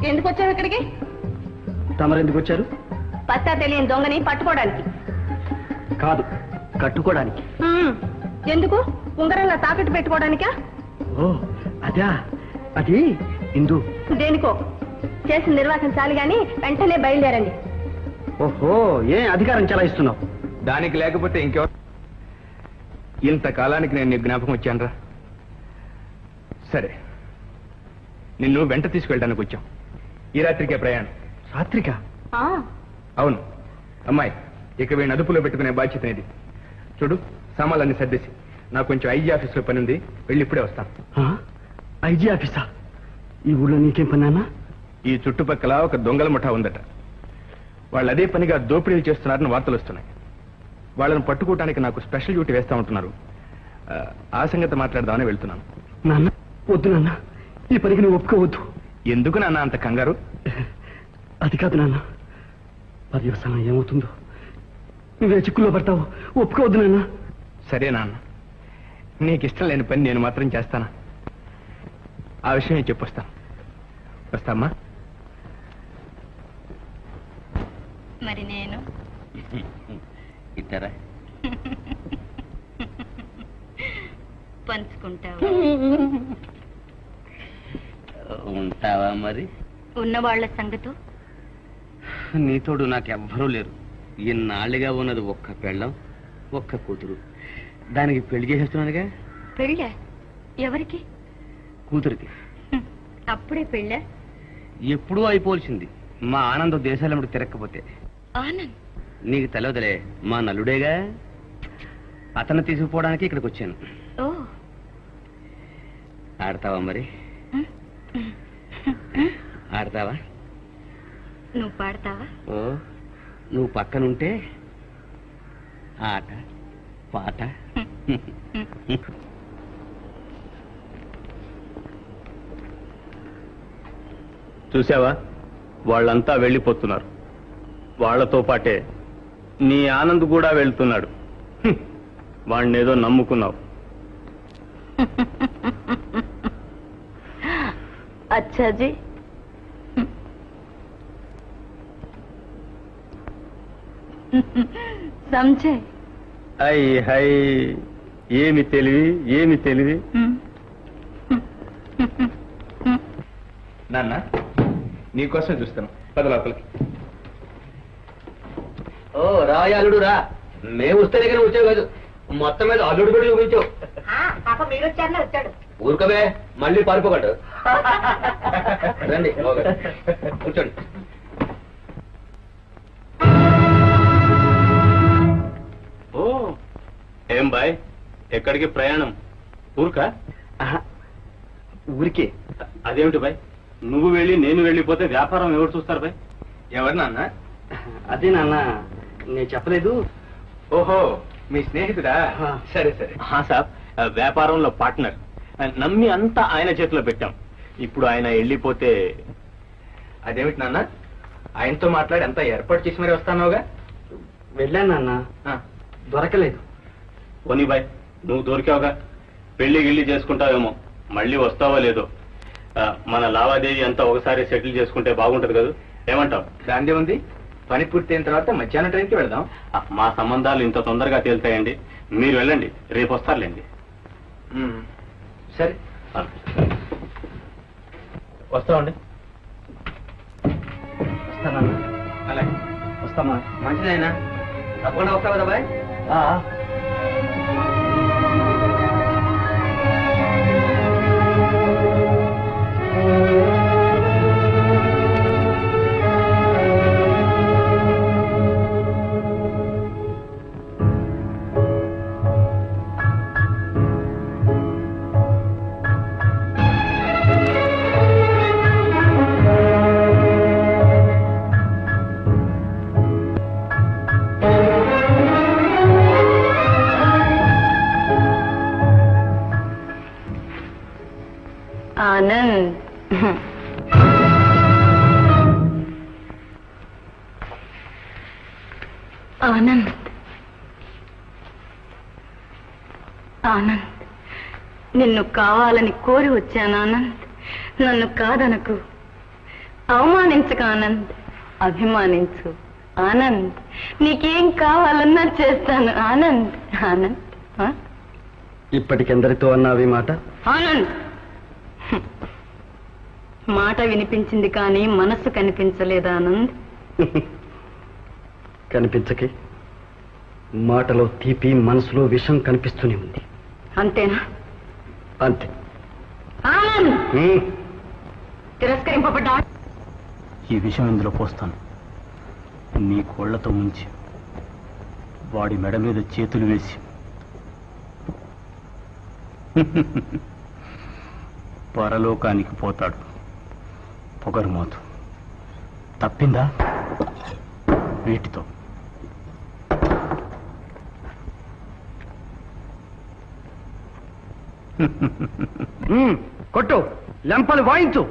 ఎందుకు వచ్చావు ఇక్కడికి? తమరు ఎందుకు వచ్చారు? పత్తా తెలియని దొంగని పట్టుకోవడానికి కాదు, కట్టుకోవడానికి. ఎందుకు? ఉంగరంలా తాకట్టు పెట్టుకోవడానికా? ఓ అదా, అది ఇందు. దేనికో చేసిన నిర్వాహకం చాలు గాని వెంటనే బయలుదేరండి. ఓహో, ఏ అధికారం చెలాయిస్తున్నావు? దానికి లేకపోతే ఇంకెవరు? ఇంతకాలానికి నేను నీ జ్ఞాపకం వచ్చానురా. సరే, నిన్ను వెంట తీసుకెళ్ళడానికి వచ్చాం. ఈ రాత్రికే ప్రయాణం. రాత్రిక? అవును అమ్మాయి, ఇక వీడిని అదుపులో పెట్టుకునే బాధ్యత ఇది. చూడు, సామాన్లన్నీ సర్దేసి నాకు కొంచెం ఐజీ ఆఫీస్లో పని ఉంది, వెళ్ళి ఇప్పుడే వస్తాను. ఐజీ ఆఫీసా? ఈ ఊళ్ళో నీకేం పని అన్నా? ఈ చుట్టుపక్కల ఒక దొంగల ముఠా ఉందట. వాళ్ళు అదే పనిగా దోపిడీలు చేస్తున్నారని వార్తలు వస్తున్నాయి. వాళ్ళని పట్టుకోవటానికి నాకు స్పెషల్ డ్యూటీ వేస్తా ఉంటున్నారు. ఆ సంగతి మాట్లాడదామని వెళ్తున్నాను. నాన్న వద్దు నాన్న, ఈ పనికి నువ్వు ఒప్పుకోవద్దు. ఎందుకు నాన్న అంత కంగారు? అది కాదు నాన్న, పర్యవసానం ఏమవుతుందో, నువ్వే చిక్కుల్లో పడతావు. ఒప్పుకోవద్దు నాన్న. సరే నాన్న, నీకు ఇష్టం లేని పని నేను మాత్రం చేస్తానా? ఆ విషయం నేను చెప్పొస్తాను. వస్తామ్మా. మరి నేను ఇద్దరా పంచుకుంటావా? ఉంటావా మరి? ఉన్నవాళ్ల సంగతో నీతోడు నాకెవ్వరూ లేరు. ఇన్నాళ్ళుగా ఉన్నది ఒక్క పెళ్ళం, ఒక్క కూతురు. దానికి పెళ్లి చేసేస్తున్నానుగా. పెళ్ళా? ఎవరికి? కూతురికి. అప్పుడే పెళ్ళా? ఎప్పుడూ అయిపోల్సింది. మా ఆనందం దేశాలమ్మడికి తిరగకపోతే. ఆనంద్ నీకు తెలియదులే, మా నల్లుడేగా. అతను తీసుకుపోవడానికి ఇక్కడికి వచ్చాను. ఓ, ఆడతావా మరి? ఆడతావా? నువ్వు పాడతావా? ఓ, నువ్వు పక్కనుంటే ఆట పాట. చూసావా, వాళ్ళంతా వెళ్ళిపోతున్నారు. వాళ్లతో పాటే నీ ఆనంద్ కూడా వెళ్తున్నాడు. వాణ్ణేదో నమ్ముకున్నావు. అచ్చాజీ, సమझे? అయ్ హై, ఏమి తెలివి, ఏమి తెలివి. నాన్న, నీకోసం చూస్తాను. పద లోపలికి. ఓ రాయ అల్లుడు రా. మేము వస్తే దగ్గర వచ్చావు కాదు, మొత్తం మీద అల్లుడు కూడా చూపించావు. మీరు వచ్చారనే వచ్చాడు. ఊరుకవే, మళ్ళీ పారిపోకట్టు. రండి కూర్చోండి. ఓ, ఏం బాయ్, ఎక్కడికి ప్రయాణం? ఊరుకా? ఊరికే. అదేమిటి బాయ్, నువ్వు వెళ్ళి నేను వెళ్ళిపోతే వ్యాపారం ఎవరు చూస్తారు బాయ్? ఎవరు నాన్న? అదే నాన్న, నేను చెప్పలేదు. ఓహో, మీ స్నేహితుడా? సరే సరే. సాబ్, వ్యాపారంలో పార్ట్నర్. నమ్మి అంతా ఆయన చేతిలో పెట్టాం. ఇప్పుడు ఆయన వెళ్ళిపోతే అదేమిటి నాన్న, ఆయనతో మాట్లాడి అంతా ఏర్పాటు చేసి మరి వస్తానోగా? వెళ్ళాను నాన్న, దొరకలేదు. పోనీ బాయ్, నువ్వు దొరికావుగా, పెళ్లి గిళ్ళి చేసుకుంటావేమో, మళ్ళీ వస్తావో లేదో. మన లావాదేవీ అంతా ఒకసారి సెటిల్ చేసుకుంటే బాగుంటది కదా, ఏమంటావు? దాందే ఉంది. పని పూర్తయిన తర్వాత మధ్యాహ్నం ట్రైన్కి వెళదాం. మా సంబంధాలు ఇంత తొందరగా తేలుతాయండి. మీరు వెళ్ళండి, రేపు వస్తారులేండి. సరే, వస్తామండి. వస్తానన్నా. అలాగే. వస్తామా? మంచిదైనా తప్పకుండా వస్తావు కదా బాయ్? ఆనంద్, ఆనంద్, ఆనంద్, నిన్ను కావాలని కోరి వచ్చాను. ఆనంద్, నన్ను కాదనకు. అవమానించక ఆనంద్, అభిమానించు ఆనంద్. నీకేం కావాలన్నా చేస్తాను ఆనంద్. ఆనంద్ ఆ? ఇప్పటికెందరితో అన్నావి మాట? ఆనంద్, మాట వినిపించింది కానీ మనస్సు కనిపించలేదు ఆనంద్. కనిపించకే మాటలో తీపి, మనసులో విషం కనిపిస్తూనే ఉంది. అంతేనా? అంతే. ఆనంద్, హ్మ్. తిరస్కరింపబడ్డా. ఈ విషయం ఇందులో పోస్తాను. నీ కోళ్లతో ముంచి వాడి మెడ మీద చేతులు వేసి పరలోకానికి పోతాడు. పొగరుమోతు తప్పిందా? వీటితో కొట్టు, లెంపలు వాయించు.